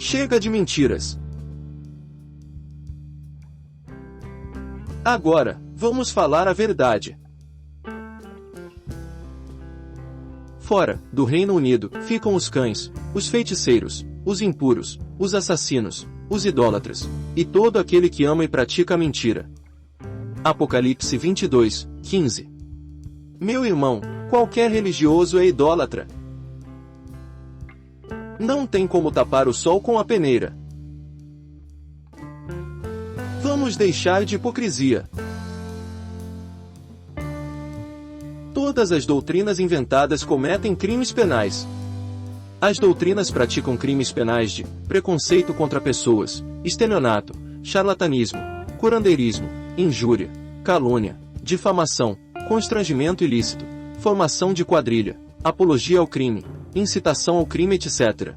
Chega de mentiras. Agora, vamos falar a verdade. Fora do Reino Unido ficam os cães, os feiticeiros, os impuros, os assassinos, os idólatras, e todo aquele que ama e pratica a mentira. Apocalipse 22, 15. Meu irmão, qualquer religioso é idólatra. Não tem como tapar o sol com a peneira. Vamos deixar de hipocrisia. Todas as doutrinas inventadas cometem crimes penais. As doutrinas praticam crimes penais de preconceito contra pessoas, estelionato, charlatanismo, curandeirismo, injúria, calúnia, difamação, constrangimento ilícito, formação de quadrilha, apologia ao crime, incitação ao crime, etc.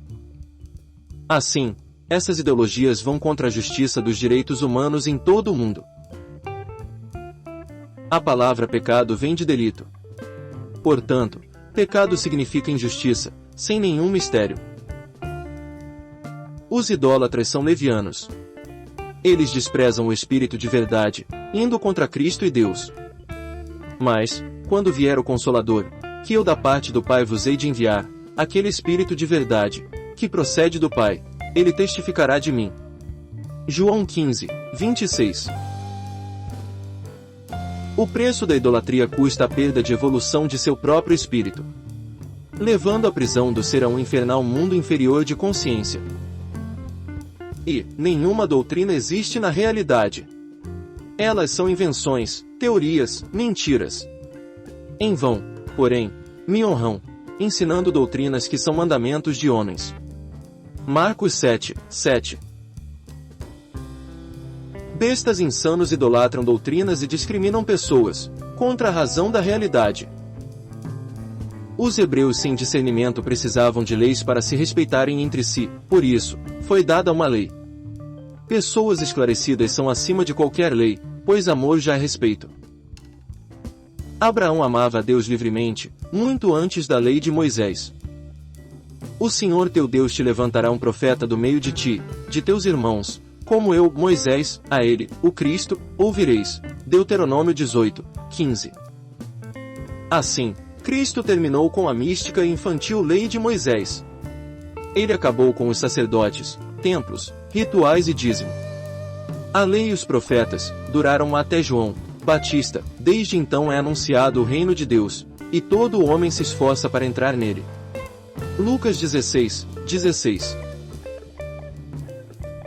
Assim, essas ideologias vão contra a justiça dos direitos humanos em todo o mundo. A palavra pecado vem de delito. Portanto, pecado significa injustiça, sem nenhum mistério. Os idólatras são levianos. Eles desprezam o Espírito de verdade, indo contra Cristo e Deus. Mas, quando vier o Consolador, que eu da parte do Pai vos hei de enviar, aquele Espírito de verdade, que procede do Pai, ele testificará de mim. João 15, 26. O preço da idolatria custa a perda de evolução de seu próprio espírito, levando à prisão do ser a um infernal mundo inferior de consciência. E nenhuma doutrina existe na realidade. Elas são invenções, teorias, mentiras. Em vão, porém, me honram, ensinando doutrinas que são mandamentos de homens. Marcos 7, 7. Bestas insanos idolatram doutrinas e discriminam pessoas, contra a razão da realidade. Os hebreus sem discernimento precisavam de leis para se respeitarem entre si, por isso, foi dada uma lei. Pessoas esclarecidas são acima de qualquer lei, pois amor já é respeito. Abraão amava a Deus livremente, muito antes da lei de Moisés. O Senhor teu Deus te levantará um profeta do meio de ti, de teus irmãos, como eu, Moisés, a ele, o Cristo, ouvireis. Deuteronômio 18, 15. Assim, Cristo terminou com a mística e infantil lei de Moisés. Ele acabou com os sacerdotes, templos, rituais e dízimo. A lei e os profetas duraram até João Batista. Desde então é anunciado o reino de Deus, e todo o homem se esforça para entrar nele. Lucas 16, 16.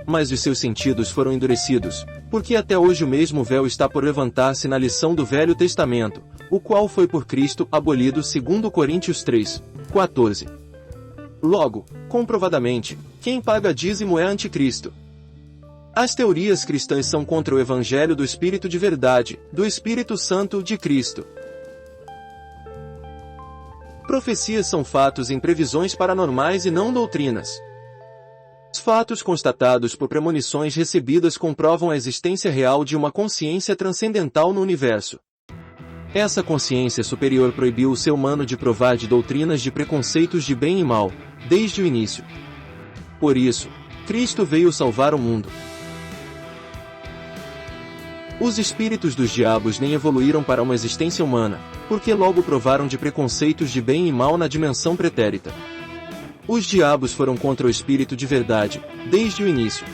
Mas os seus sentidos foram endurecidos, porque até hoje o mesmo véu está por levantar-se na lição do Velho Testamento, o qual foi por Cristo abolido segundo Coríntios 3, 14. Logo, comprovadamente, quem paga dízimo é anticristo. As teorias cristãs são contra o Evangelho do Espírito de verdade, do Espírito Santo de Cristo. Profecias são fatos em previsões paranormais e não doutrinas. Os fatos constatados por premonições recebidas comprovam a existência real de uma consciência transcendental no universo. Essa consciência superior proibiu o ser humano de provar de doutrinas de preconceitos de bem e mal, desde o início. Por isso, Cristo veio salvar o mundo. Os espíritos dos diabos nem evoluíram para uma existência humana, porque logo provaram de preconceitos de bem e mal na dimensão pretérita. Os diabos foram contra o Espírito de verdade, desde o início.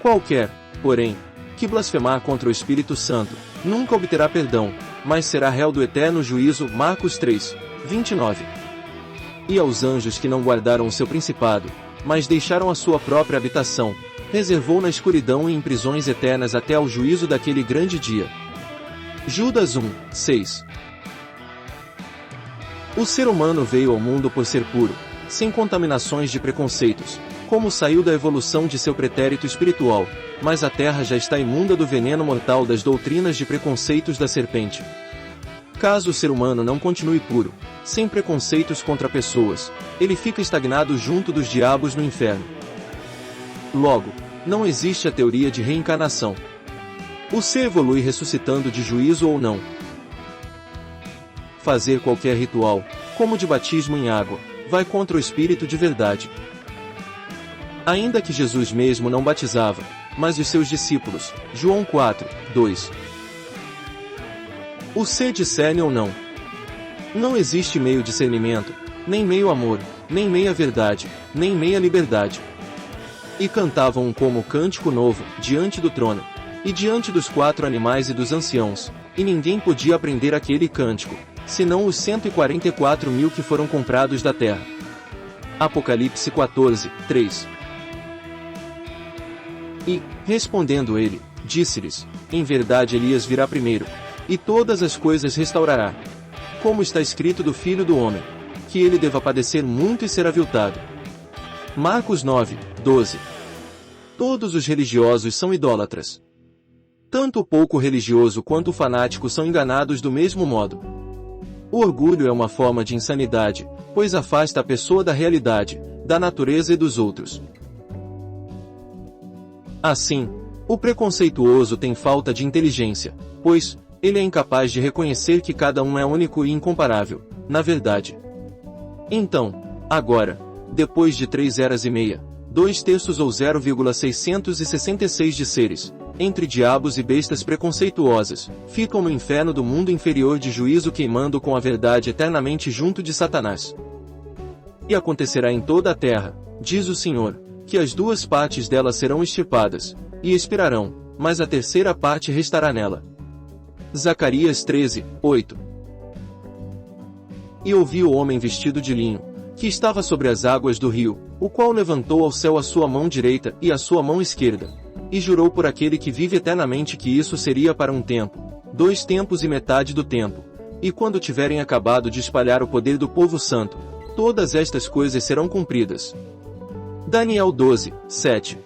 Qualquer, porém, que blasfemar contra o Espírito Santo, nunca obterá perdão, mas será réu do eterno juízo. Marcos 3, 29. E aos anjos que não guardaram o seu principado, mas deixaram a sua própria habitação, reservou na escuridão e em prisões eternas até ao juízo daquele grande dia. Judas 1, 6. O ser humano veio ao mundo por ser puro, sem contaminações de preconceitos, como saiu da evolução de seu pretérito espiritual, mas a terra já está imunda do veneno mortal das doutrinas de preconceitos da serpente. Caso o ser humano não continue puro, sem preconceitos contra pessoas, ele fica estagnado junto dos diabos no inferno. Logo, não existe a teoria de reencarnação. O ser evolui ressuscitando de juízo ou não. Fazer qualquer ritual, como de batismo em água, vai contra o Espírito de verdade. Ainda que Jesus mesmo não batizava, mas os seus discípulos, João 4, 2. O se discerne ou não. Não existe meio discernimento, nem meio amor, nem meia verdade, nem meia liberdade. E cantavam como cântico novo, diante do trono, e diante dos 4 animais e dos anciãos, e ninguém podia aprender aquele cântico, senão os 144.000 que foram comprados da terra. Apocalipse 14, 3. E, respondendo ele, disse-lhes, em verdade Elias virá primeiro, e todas as coisas restaurará. Como está escrito do Filho do Homem, que ele deva padecer muito e ser aviltado. Marcos 9, 12. Todos os religiosos são idólatras. Tanto o pouco religioso quanto o fanático são enganados do mesmo modo. O orgulho é uma forma de insanidade, pois afasta a pessoa da realidade, da natureza e dos outros. Assim, o preconceituoso tem falta de inteligência, pois ele é incapaz de reconhecer que cada um é único e incomparável, na verdade. Então, agora, depois de 3 eras e meia, 2/3 ou 0,666 de seres, entre diabos e bestas preconceituosas, ficam no inferno do mundo inferior de juízo queimando com a verdade eternamente junto de Satanás. E acontecerá em toda a terra, diz o Senhor, que as 2 partes dela serão extirpadas, e expirarão, mas a terceira parte restará nela. Zacarias 13, 8. E ouvi o homem vestido de linho, que estava sobre as águas do rio, o qual levantou ao céu a sua mão direita e a sua mão esquerda, e jurou por aquele que vive eternamente que isso seria para um tempo, 2 tempos e metade do tempo, e quando tiverem acabado de espalhar o poder do povo santo, todas estas coisas serão cumpridas. Daniel 12, 7.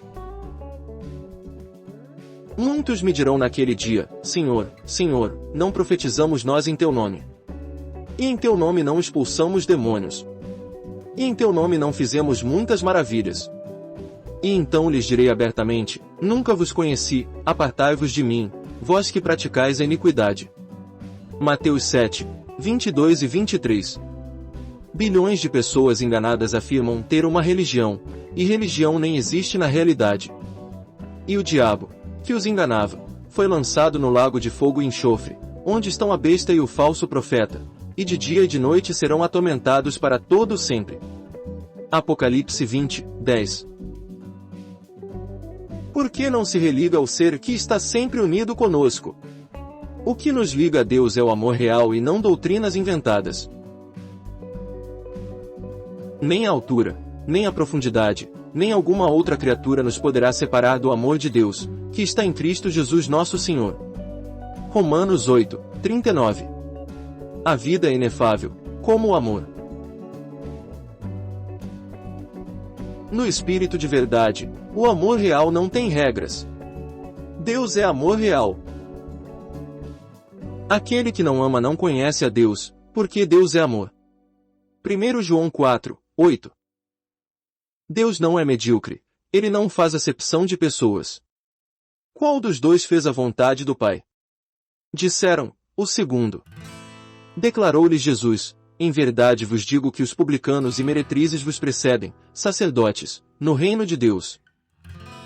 Muitos me dirão naquele dia, Senhor, Senhor, não profetizamos nós em teu nome? E em teu nome não expulsamos demônios? E em teu nome não fizemos muitas maravilhas? E então lhes direi abertamente, nunca vos conheci, apartai-vos de mim, vós que praticais a iniquidade. Mateus 7, 22 e 23. Bilhões de pessoas enganadas afirmam ter uma religião, e religião nem existe na realidade. E o diabo, que os enganava, foi lançado no lago de fogo e enxofre, onde estão a besta e o falso profeta, e de dia e de noite serão atormentados para todo sempre. Apocalipse 20, 10. Por que não se religa ao ser que está sempre unido conosco? O que nos liga a Deus é o amor real e não doutrinas inventadas. Nem a altura, nem a profundidade, nem alguma outra criatura nos poderá separar do amor de Deus, que está em Cristo Jesus nosso Senhor. Romanos 8, 39. A vida é inefável, como o amor. No espírito de verdade, o amor real não tem regras. Deus é amor real. Aquele que não ama não conhece a Deus, porque Deus é amor. 1 João 4, 8. Deus não é medíocre, ele não faz acepção de pessoas. Qual dos dois fez a vontade do Pai? Disseram, o segundo. Declarou-lhes Jesus, em verdade vos digo que os publicanos e meretrizes vos precedem, sacerdotes, no reino de Deus.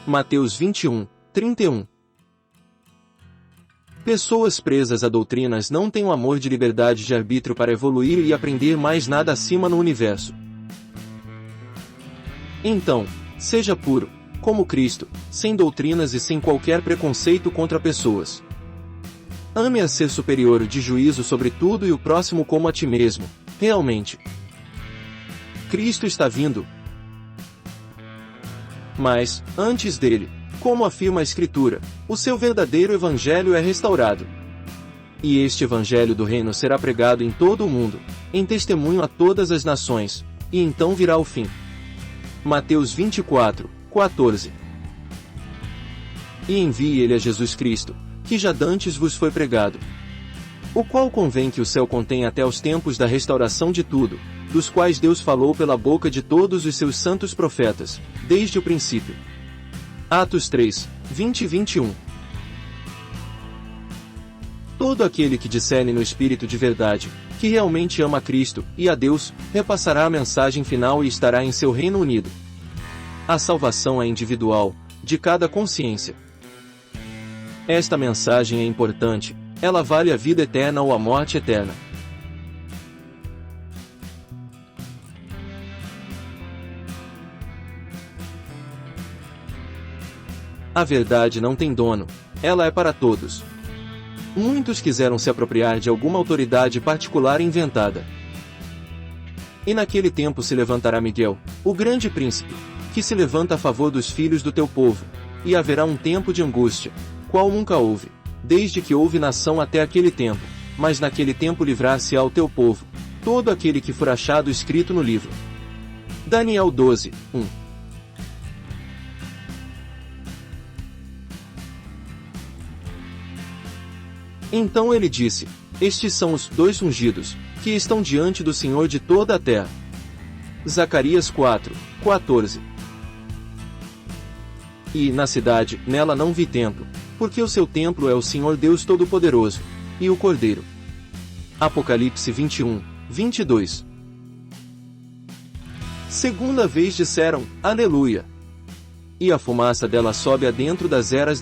Mateus 21, 31. Pessoas presas a doutrinas não têm o amor de liberdade de arbítrio para evoluir e aprender mais nada acima no universo. Então, seja puro, como Cristo, sem doutrinas e sem qualquer preconceito contra pessoas. Ame a ser superior de juízo sobre tudo e o próximo como a ti mesmo, realmente. Cristo está vindo. Mas, antes dele, como afirma a Escritura, o seu verdadeiro evangelho é restaurado. E este evangelho do reino será pregado em todo o mundo, em testemunho a todas as nações, e então virá o fim. Mateus 24, 14. E envie ele a Jesus Cristo, que já dantes vos foi pregado. O qual convém que o céu contenha até os tempos da restauração de tudo, dos quais Deus falou pela boca de todos os seus santos profetas, desde o princípio. Atos 3, 20 e 21. Todo aquele que discerne no espírito de verdade, que realmente ama Cristo e a Deus, repassará a mensagem final e estará em seu Reino unido. A salvação é individual, de cada consciência. Esta mensagem é importante, ela vale a vida eterna ou a morte eterna. A verdade não tem dono, ela é para todos. Muitos quiseram se apropriar de alguma autoridade particular inventada. E naquele tempo se levantará Miguel, o grande príncipe, que se levanta a favor dos filhos do teu povo, e haverá um tempo de angústia, qual nunca houve, desde que houve nação até aquele tempo, mas naquele tempo livrar-se-á o teu povo, todo aquele que for achado escrito no livro. Daniel 12, 1. Então ele disse: estes são os 2 ungidos, que estão diante do Senhor de toda a terra. Zacarias 4, 14. E, na cidade, nela não vi templo, porque o seu templo é o Senhor Deus Todo-Poderoso, e o Cordeiro. Apocalipse 21, 22. Segunda vez disseram, Aleluia! E a fumaça dela sobe adentro das eras.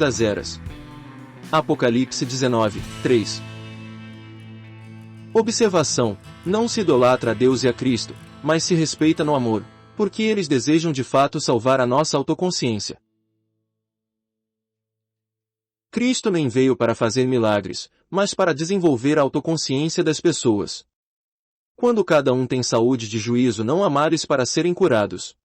Apocalipse 19, 3. Observação: não se idolatra a Deus e a Cristo, mas se respeita no amor, porque eles desejam de fato salvar a nossa autoconsciência. Cristo nem veio para fazer milagres, mas para desenvolver a autoconsciência das pessoas. Quando cada um tem saúde de juízo, não amares para serem curados.